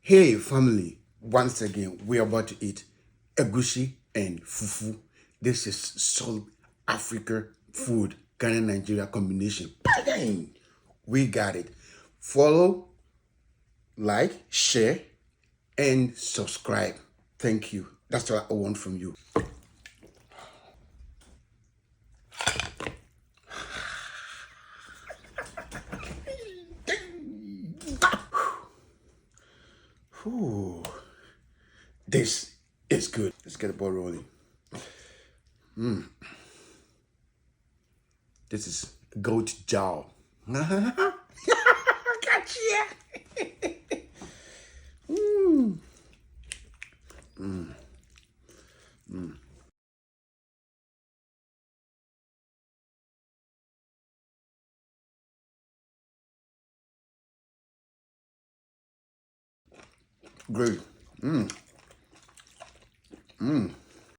Hey family, once again we are about to eat egusi and fufu. This is South Africa food, Ghana Nigeria combination. Bang! We got it. Follow, like, share, and subscribe. Thank you. That's what I want from you. Ooh, this is good. Let's get the ball rolling. This is goat jaw. Gotcha. Great.